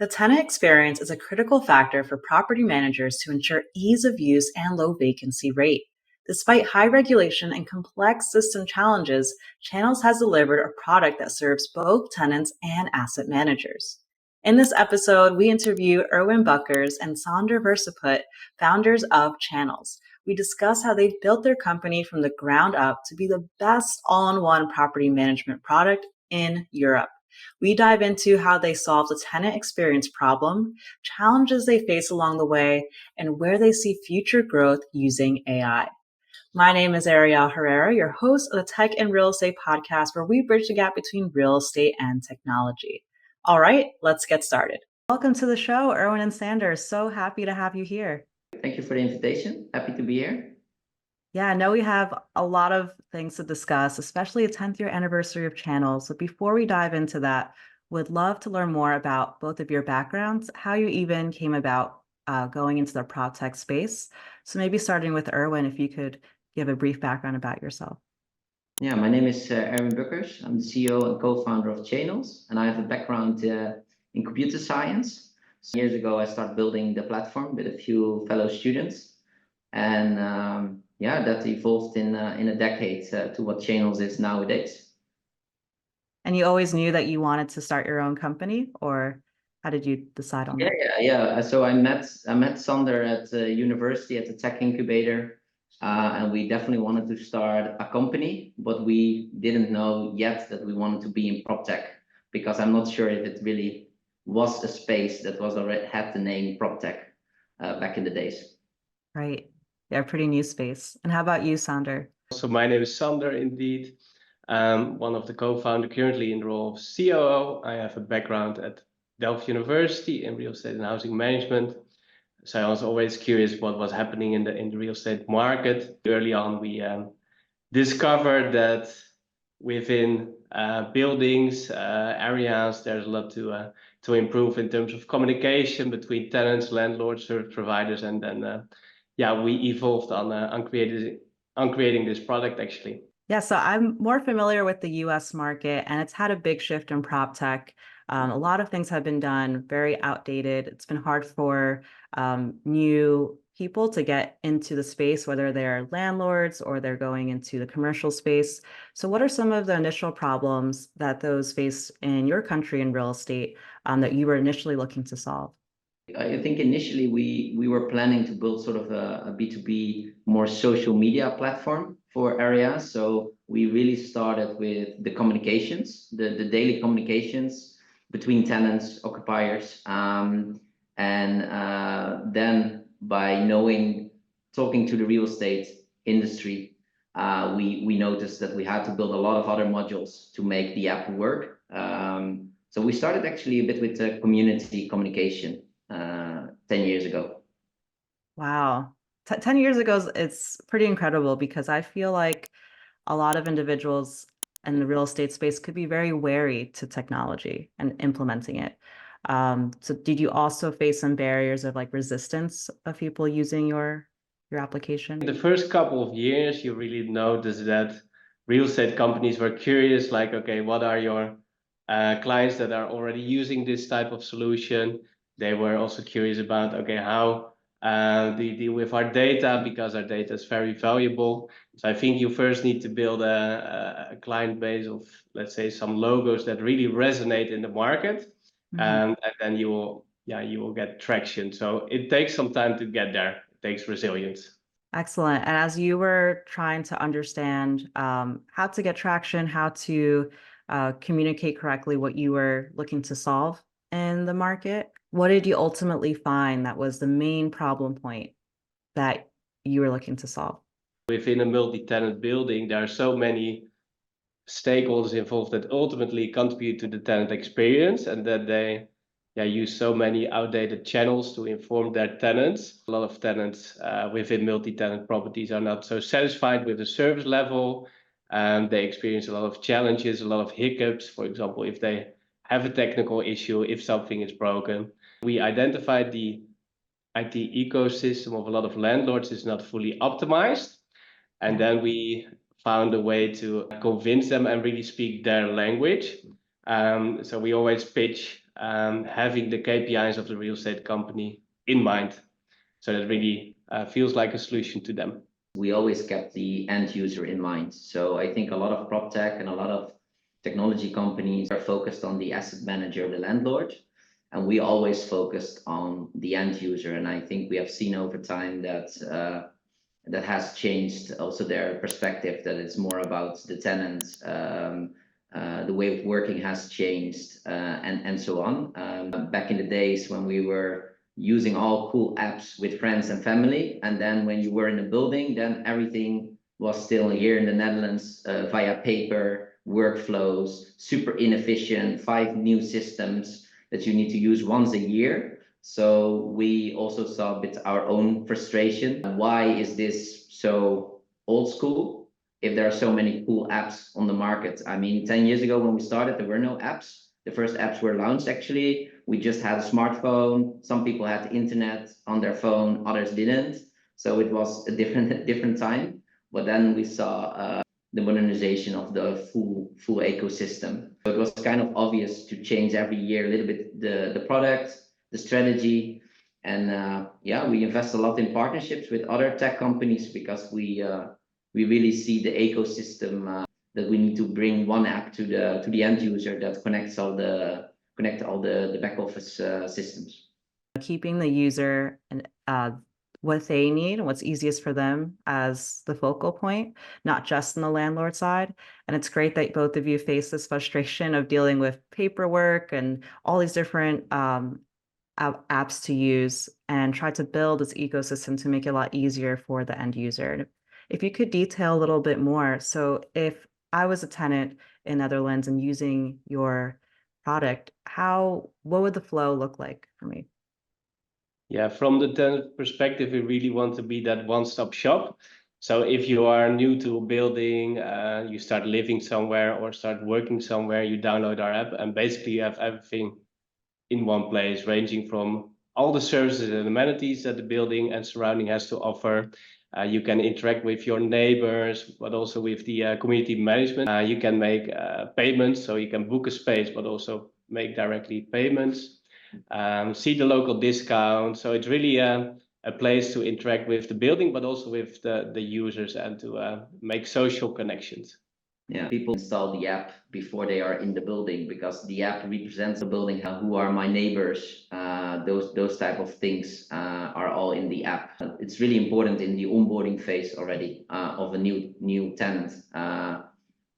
The tenant experience is a critical factor for property managers to ensure ease of use and low vacancy rate. Despite high regulation and complex system challenges, Chainels has delivered a product that serves both tenants and asset managers. In this episode, we interview Erwin and Sander Verseput, founders of Chainels. We discuss how they've built their company from the ground up to be the best all-in-one property management product in Europe. We dive into how they solve the tenant experience problem, challenges they face along the way, and where they see future growth using AI. My name is Ariel Herrera, your host of the Tech and Real Estate podcast, where we bridge the gap between real estate and technology. All right, let's get started. Welcome to the show, Erwin and Sander. So happy to have you here. Thank you for the invitation. Happy to be here. Yeah, I know we have a lot of things to discuss, especially a 10th year anniversary of Chainel. So before we dive into that, would love to learn more about both of your backgrounds, how you even came about going into the prop tech space. So maybe starting with Erwin, if you could give a brief background about yourself. Yeah, my name is Erwin. I'm the CEO and co-founder of Chainels, and I have a background in computer science. Some years ago, I started building the platform with a few fellow students, and that evolved in a decade to what Chainels is nowadays. And you always knew that you wanted to start your own company, or how did you decide on that? Yeah. So I met Sander at university at the tech incubator, and we definitely wanted to start a company, but we didn't know yet that we wanted to be in prop tech, because I'm not sure if it really was a space that was already had the name prop tech back in the days. Right. Yeah, pretty new space. And how about you, Sander? So my name is Sander, indeed. One of the co-founder, currently in the role of COO. I have a background at Delft University in real estate and housing management. So I was always curious what was happening in the real estate market. Early on, we discovered that within buildings, areas, there's a lot to improve in terms of communication between tenants, landlords, service providers, and then we evolved on creating this product actually. Yeah, so I'm more familiar with the US market, and it's had a big shift in prop tech. A lot of things have been done very outdated. It's been hard for new people to get into the space, whether they're landlords or they're going into the commercial space. So what are some of the initial problems that those face in your country in real estate that you were initially looking to solve? I think initially we were planning to build sort of a B2B, more social media platform for areas. So we really started with the communications, the daily communications between tenants, occupiers, and then by talking to the real estate industry, we noticed that we had to build a lot of other modules to make the app work. So we started actually a bit with the community communication 10 years ago. Wow. 10 years ago, it's pretty incredible, because I feel like a lot of individuals in the real estate space could be very wary to technology and implementing it. So did you also face some barriers of like resistance of people using your application? In the first couple of years, you really noticed that real estate companies were curious, like, okay, what are your clients that are already using this type of solution? They were also curious about, okay, how do you deal with our data, because our data is very valuable. So I think you first need to build a client base of, let's say, some logos that really resonate in the market, and then you will get traction. So it takes some time to get there. It takes resilience. Excellent. And as you were trying to understand how to get traction, how to communicate correctly what you were looking to solve in the market, what did you ultimately find that was the main problem point that you were looking to solve? Within a multi-tenant building, there are so many stakeholders involved that ultimately contribute to the tenant experience, and that they use so many outdated channels to inform their tenants. A lot of tenants within multi-tenant properties are not so satisfied with the service level. They experience a lot of challenges, a lot of hiccups. For example, if they have a technical issue, if something is broken. We identified the IT ecosystem of a lot of landlords is not fully optimized. And then we found a way to convince them and really speak their language. So we always pitch having the KPIs of the real estate company in mind. So that really feels like a solution to them. We always kept the end user in mind. So I think a lot of prop tech and a lot of technology companies are focused on the asset manager, the landlord, and we always focused on the end user. And I think we have seen over time that that has changed also their perspective, that it's more about the tenants, the way of working has changed, and so on. Back in the days when we were using all cool apps with friends and family, and then when you were in a building, then everything was still here in the Netherlands via paper, workflows, super inefficient, 5 new systems that you need to use once a year. So we also saw a bit our own frustration. Why is this so old school if there are so many cool apps on the market? I mean, 10 years ago when we started, there were no apps. The first apps were launched actually. We just had a smartphone. Some people had the internet on their phone, others didn't. So it was a different time. But then we saw the modernization of the full ecosystem. So it was kind of obvious to change every year a little bit the product, the strategy, and yeah, we invest a lot in partnerships with other tech companies because we really see the ecosystem that we need to bring one app to the end user that connects all the back office systems. Keeping the user and what they need and what's easiest for them as the focal point, not just on the landlord side. And it's great that both of you face this frustration of dealing with paperwork and all these different apps to use and try to build this ecosystem to make it a lot easier for the end user. If you could detail a little bit more. So if I was a tenant in Netherlands and using your product, what would the flow look like for me? Yeah, from the tenant perspective, we really want to be that one-stop shop. So if you are new to a building, you start living somewhere or start working somewhere, you download our app and basically you have everything in one place, ranging from all the services and amenities that the building and surrounding has to offer. You can interact with your neighbors, but also with the community management. You can make payments, so you can book a space, but also make directly payments. See the local discount. So it's really a place to interact with the building, but also with the users and to make social connections. Yeah, people install the app before they are in the building because the app represents the building. Who are my neighbors? Those type of things are all in the app. It's really important in the onboarding phase already of a new tenant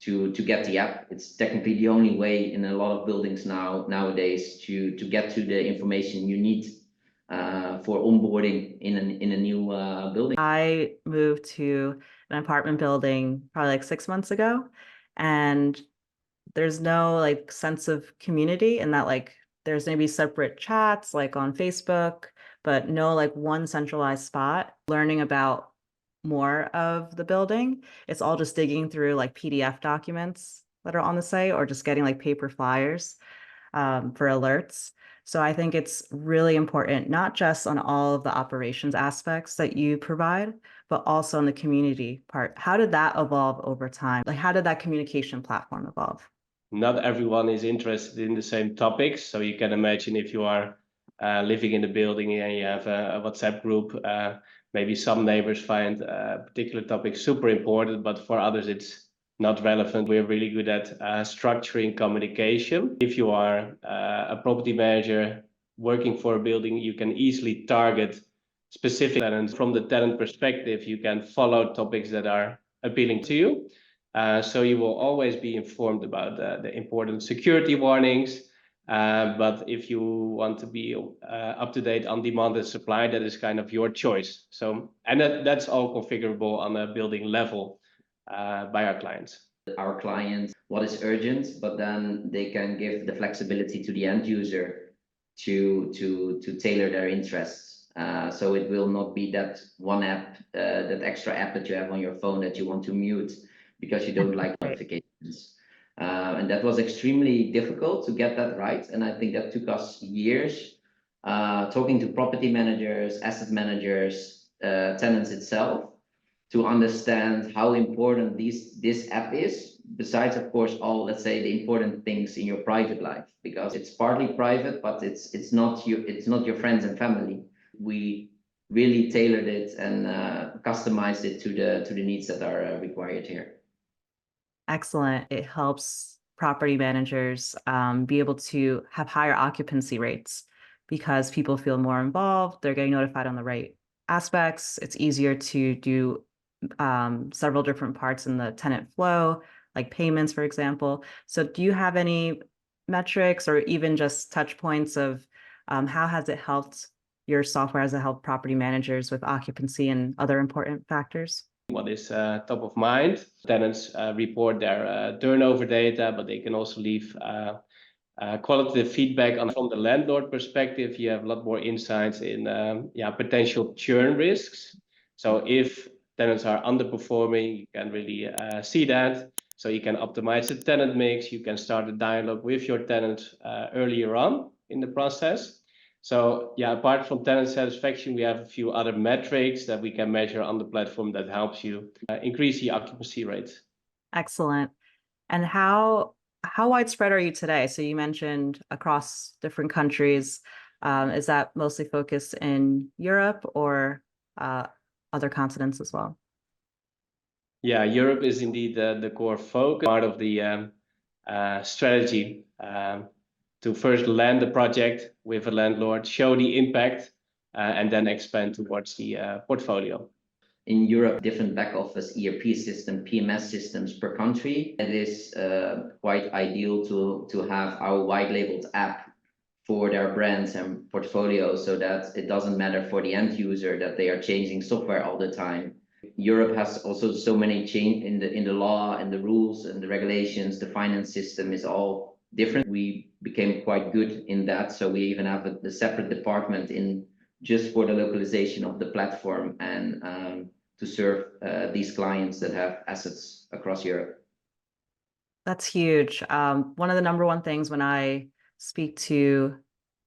to get the app. It's technically the only way in a lot of buildings nowadays to get to the information you need for onboarding in a new building. I moved to an apartment building probably like 6 months ago, and there's no like sense of community in that like there's maybe separate chats like on Facebook, but no like one centralized spot. Learning about more of the building, it's all just digging through like PDF documents that are on the site or just getting like paper flyers for alerts. So I think it's really important, not just on all of the operations aspects that you provide, but also on the community part. How did that evolve over time? Like, how did that communication platform evolve? Not everyone is interested in the same topics. So you can imagine if you are living in the building and you have a WhatsApp group, maybe some neighbors find a particular topic super important, but for others it's not relevant. We're really good at structuring communication. If you are a property manager working for a building, you can easily target specific tenants. From the tenant perspective, you can follow topics that are appealing to you. So you will always be informed about the important security warnings. But if you want to be up to date on demand and supply, that is kind of your choice. So, and that's all configurable on a building level by our clients. Our clients, what is urgent, but then they can give the flexibility to the end user to tailor their interests. So it will not be that one app, that extra app that you have on your phone that you want to mute because you don't like notifications. And that was extremely difficult to get that right. And I think that took us years talking to property managers, asset managers, tenants itself. to understand how important this app is, besides of course all, let's say, the important things in your private life, because it's partly private, but it's not your friends and family. We really tailored it and customized it to the needs that are required here. Excellent. It helps property managers be able to have higher occupancy rates because people feel more involved. They're getting notified on the right aspects. It's easier to do several different parts in the tenant flow, like payments, for example. So do you have any metrics or even just touch points of how has it helped your software, has it helped property managers with occupancy and other important factors? What is top of mind? Tenants report their turnover data, but they can also leave qualitative feedback from the landlord perspective. You have a lot more insights in potential churn risks. So if tenants are underperforming, you can really see that. So you can optimize the tenant mix. You can start a dialogue with your tenant earlier on in the process. So yeah, apart from tenant satisfaction, we have a few other metrics that we can measure on the platform that helps you increase the occupancy rates. Excellent. And how widespread are you today? So you mentioned across different countries. Is that mostly focused in Europe or other continents as well? Yeah, Europe is indeed the core focus, part of the strategy to first land the project with a landlord, show the impact, and then expand towards the portfolio. In Europe, different back office ERP system, PMS systems per country. It is quite ideal to have our white labeled app for their brands and portfolios, so that it doesn't matter for the end user that they are changing software all the time. Europe has also so many change in the law and the rules and the regulations. The finance system is all different. We became quite good in that, so we even have a separate department in just for the localization of the platform and to serve these clients that have assets across Europe. That's huge. One of the number one things when I speak to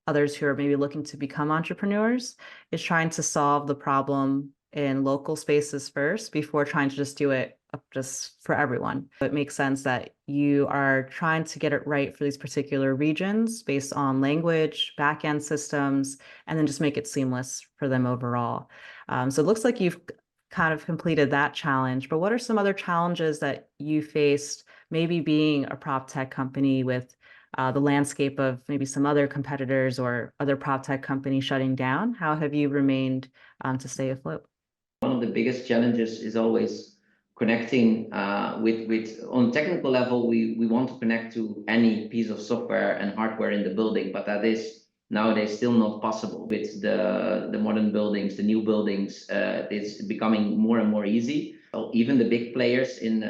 others who are maybe looking to become entrepreneurs is trying to solve the problem in local spaces first before trying to just do it just for everyone. It makes sense that you are trying to get it right for these particular regions based on language, backend systems, and then just make it seamless for them overall. So it looks like you've kind of completed that challenge, but what are some other challenges that you faced maybe being a prop tech company with the landscape of maybe some other competitors or other prop tech companies shutting down? How have you remained to stay afloat? One of the biggest challenges is always connecting with on technical level. We want to connect to any piece of software and hardware in the building, but that is nowadays still not possible. With the modern buildings, the new buildings, it's becoming more and more easy. So even the big players in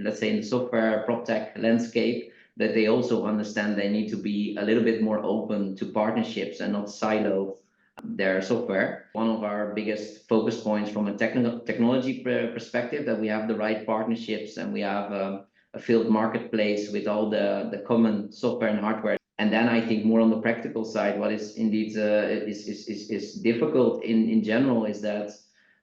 let's say in the software prop tech landscape, that they also understand they need to be a little bit more open to partnerships and not silo their software. One of our biggest focus points from a technology perspective, that we have the right partnerships and we have a field marketplace with all the common software and hardware. And then I think more on the practical side, what is indeed is difficult in general is that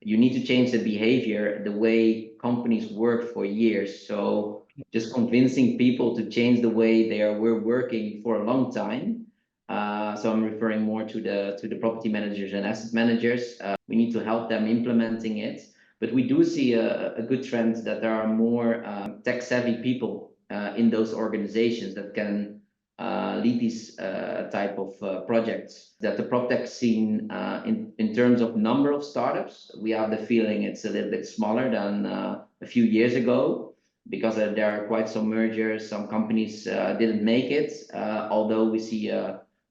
you need to change the behavior, the way companies work for years. So just convincing people to change the way we're working for a long time. So I'm referring more to the property managers and asset managers. We need to help them implementing it. But we do see a good trend that there are more tech savvy people in those organizations that can lead these type of projects. That the PropTech scene in terms of number of startups, we have the feeling it's a little bit smaller than a few years ago, because there are quite some mergers. Some companies didn't make it, although we see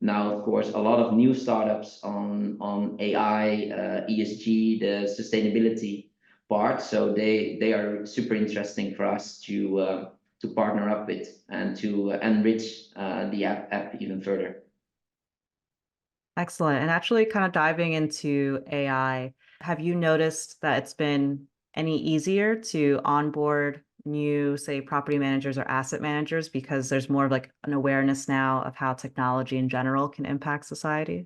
now, of course, a lot of new startups on AI, ESG, the sustainability part. So they are super interesting for us to partner up with and to enrich the app even further. Excellent. And actually kind of diving into AI, have you noticed that it's been any easier to onboard new, say, property managers or asset managers because there's more of like an awareness now of how technology in general can impact society?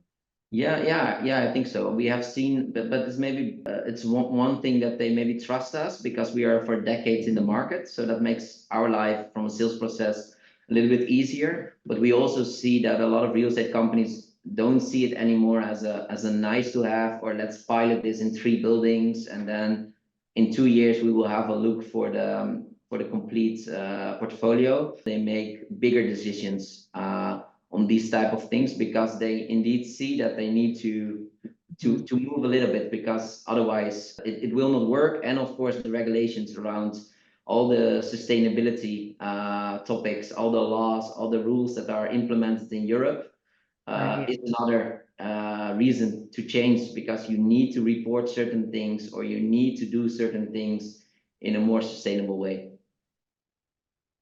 Yeah, I think so. We have seen, but it's maybe it's one thing that they maybe trust us because we are for decades in the market, so that makes our life from a sales process a little bit easier. But we also see that a lot of real estate companies don't see it anymore as a nice to have, or let's pilot this in 3 buildings and then in 2 years we will have a look for the complete portfolio. They make bigger decisions on these type of things because they indeed see that they need to move a little bit, because otherwise it will not work. And of course the regulations around all the sustainability topics, all the laws, all the rules that are implemented in Europe Right. is another reason to change, because you need to report certain things or you need to do certain things in a more sustainable way.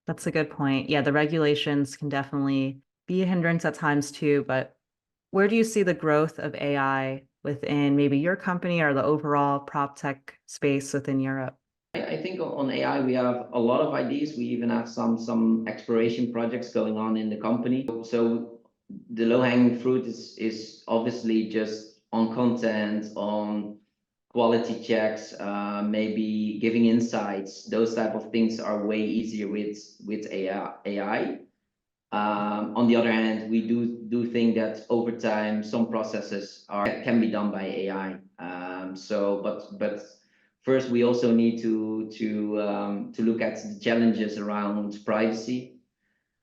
That's a good point. Yeah, the regulations can definitely be a hindrance at times too, but where do you see the growth of AI within maybe your company or the overall prop tech space within Europe? I think on AI we have a lot of ideas. We even have some exploration projects going on in the company. So the low-hanging fruit is obviously just on content, on quality checks, maybe giving insights. Those type of things are way easier with AI. On the other hand, we do think that over time some processes can be done by AI. But first we also need to look at the challenges around privacy,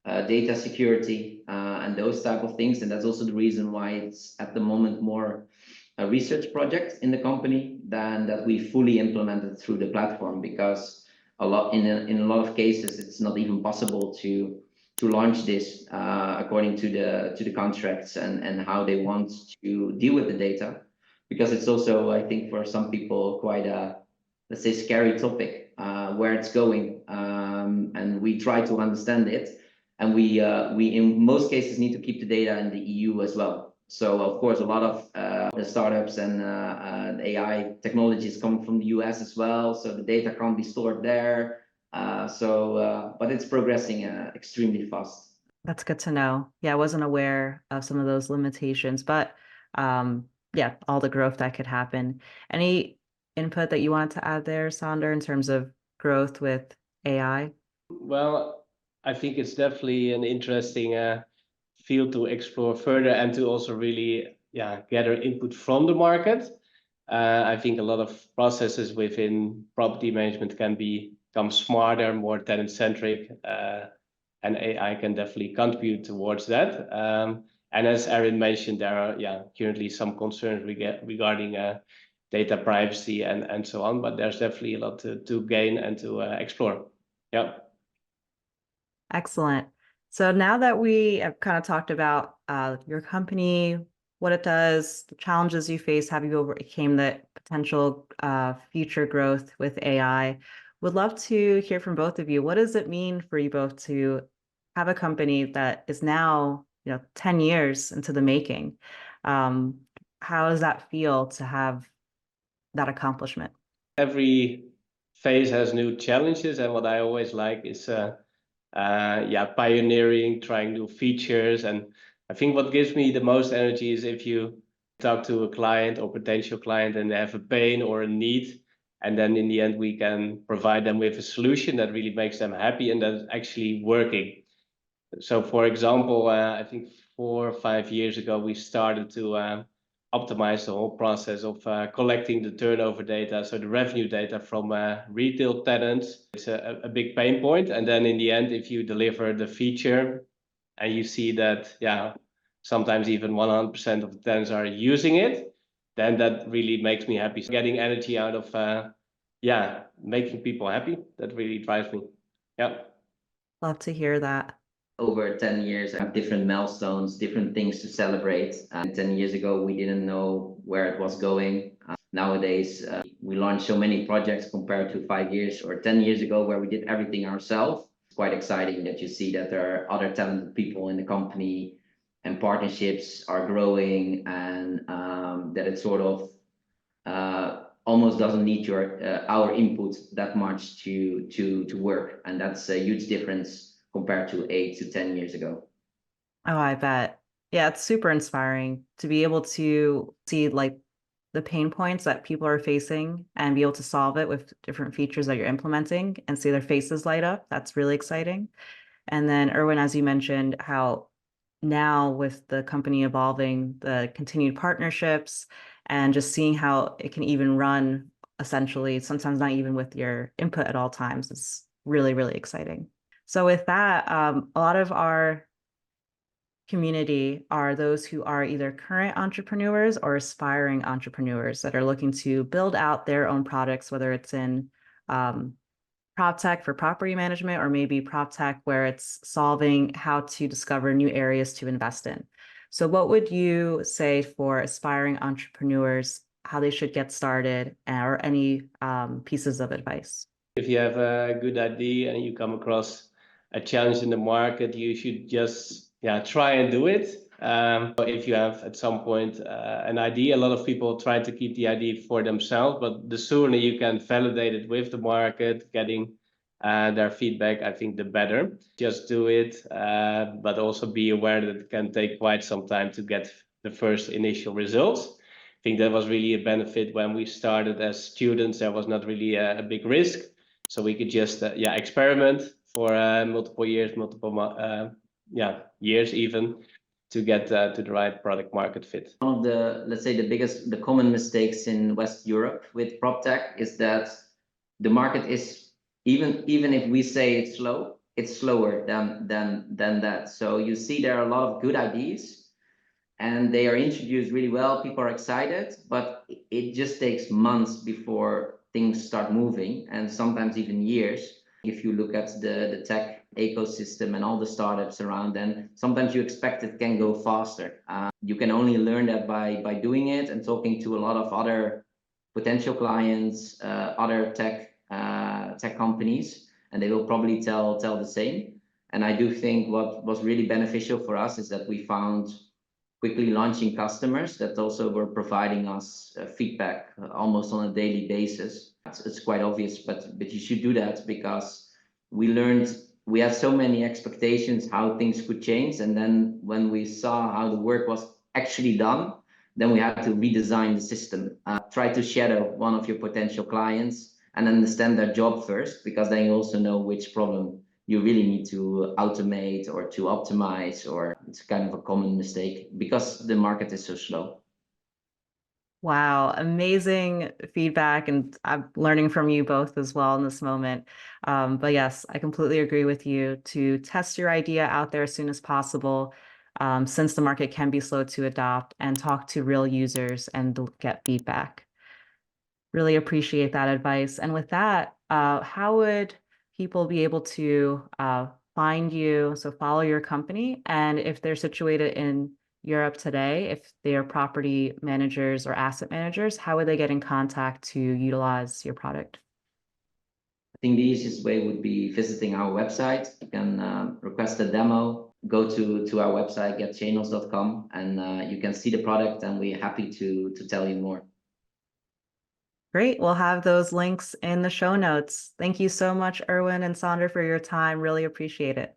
data security, and those type of things. And that's also the reason why it's at the moment more a research project in the company than that we fully implemented through the platform, because in a lot of cases it's not even possible to launch this according to the contracts and how they want to deal with the data, because it's also, I think, for some people quite a, let's say, scary topic where it's going, and we try to understand it, and we in most cases need to keep the data in the EU as well. So of course a lot of the startups and AI technologies come from the US as well, so the data can't be stored there. But it's progressing extremely fast. That's good to know. Yeah, I wasn't aware of some of those limitations, but yeah, all the growth that could happen. Any input that you wanted to add there, Sander, in terms of growth with AI? Well, I think it's definitely an interesting field to explore further and to also really gather input from the market. I think a lot of processes within property management can become smarter, more tenant-centric, and AI can definitely contribute towards that. And as Erwin mentioned, there are currently some concerns regarding data privacy and so on, but there's definitely a lot to gain and to explore. Yeah. Excellent. So now that we have kind of talked about your company, what it does, the challenges you face, how you overcame the potential future growth with AI, would love to hear from both of you. What does it mean for you both to have a company that is now, 10 years into the making? How does that feel to have that accomplishment? Every phase has new challenges, and what I always like is pioneering, trying new features. And I think what gives me the most energy is if you talk to a client or potential client and they have a pain or a need, and then in the end we can provide them with a solution that really makes them happy and that's actually working. So for example, I think 4 or 5 years ago we started to optimize the whole process of collecting the turnover data, so the revenue data from retail tenants. It's a big pain point. And then in the end, if you deliver the feature and you see that, sometimes even 100% of the tenants are using it, then that really makes me happy. So getting energy out of, making people happy, that really drives me. Yeah. Love to hear that. Over 10 years, I have different milestones, different things to celebrate. And 10 years ago, we didn't know where it was going. Nowadays, we launch so many projects compared to 5 years or 10 years ago, where we did everything ourselves. It's quite exciting that you see that there are other talented people in the company and partnerships are growing, and that it sort of almost doesn't need our input that much to work. And that's a huge difference compared to 8 to 10 years ago. Oh, I bet. Yeah, it's super inspiring to be able to see like the pain points that people are facing and be able to solve it with different features that you're implementing and see their faces light up. That's really exciting. And then, Erwin, as you mentioned, how now with the company evolving, the continued partnerships, and just seeing how it can even run essentially, sometimes not even with your input at all times, is really, really exciting. So with that, a lot of our community are those who are either current entrepreneurs or aspiring entrepreneurs that are looking to build out their own products, whether it's in prop tech for property management, or maybe prop tech where it's solving how to discover new areas to invest in. So what would you say for aspiring entrepreneurs, how they should get started, or any pieces of advice? If you have a good idea and you come across a challenge in the market, you should just try and do it. If you have at some point an idea, a lot of people try to keep the idea for themselves, but the sooner you can validate it with the market, getting their feedback, I think the better. Just do it, but also be aware that it can take quite some time to get the first initial results. I think that was really a benefit when we started as students. There was not really a big risk. So we could just experiment for multiple years, years even, to get to the right product market fit. One of the, let's say, the common mistakes in West Europe with prop tech is that the market is, even if we say it's slow, it's slower than that. So you see there are a lot of good ideas and they are introduced really well. People are excited, but it just takes months before things start moving, and sometimes even years. If you look at the tech ecosystem and all the startups around, then sometimes you expect it can go faster. You can only learn that by doing it and talking to a lot of other potential clients, other tech companies, and they will probably tell the same. And I do think what was really beneficial for us is that we found quickly launching customers that also were providing us feedback almost on a daily basis. It's quite obvious, but you should do that, because we had so many expectations how things could change, and then when we saw how the work was actually done, then we had to redesign the system. Try to shadow one of your potential clients and understand their job first, because then you also know which problem you really need to automate or to optimize, or it's kind of a common mistake because the market is so slow. Wow, amazing feedback. And I'm learning from you both as well in this moment. But yes, I completely agree with you to test your idea out there as soon as possible, since the market can be slow to adopt, and talk to real users and get feedback. Really appreciate that advice. And with that, how would people be able to find you, so follow your company, and if they're situated in Europe today, if they are property managers or asset managers, how would they get in contact to utilize your product? I think the easiest way would be visiting our website. You can request a demo, go to our website, getchainels.com, and you can see the product, and we're happy to tell you more. Great. We'll have those links in the show notes. Thank you so much, Erwin and Sander, for your time. Really appreciate it.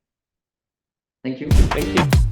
Thank you. Thank you.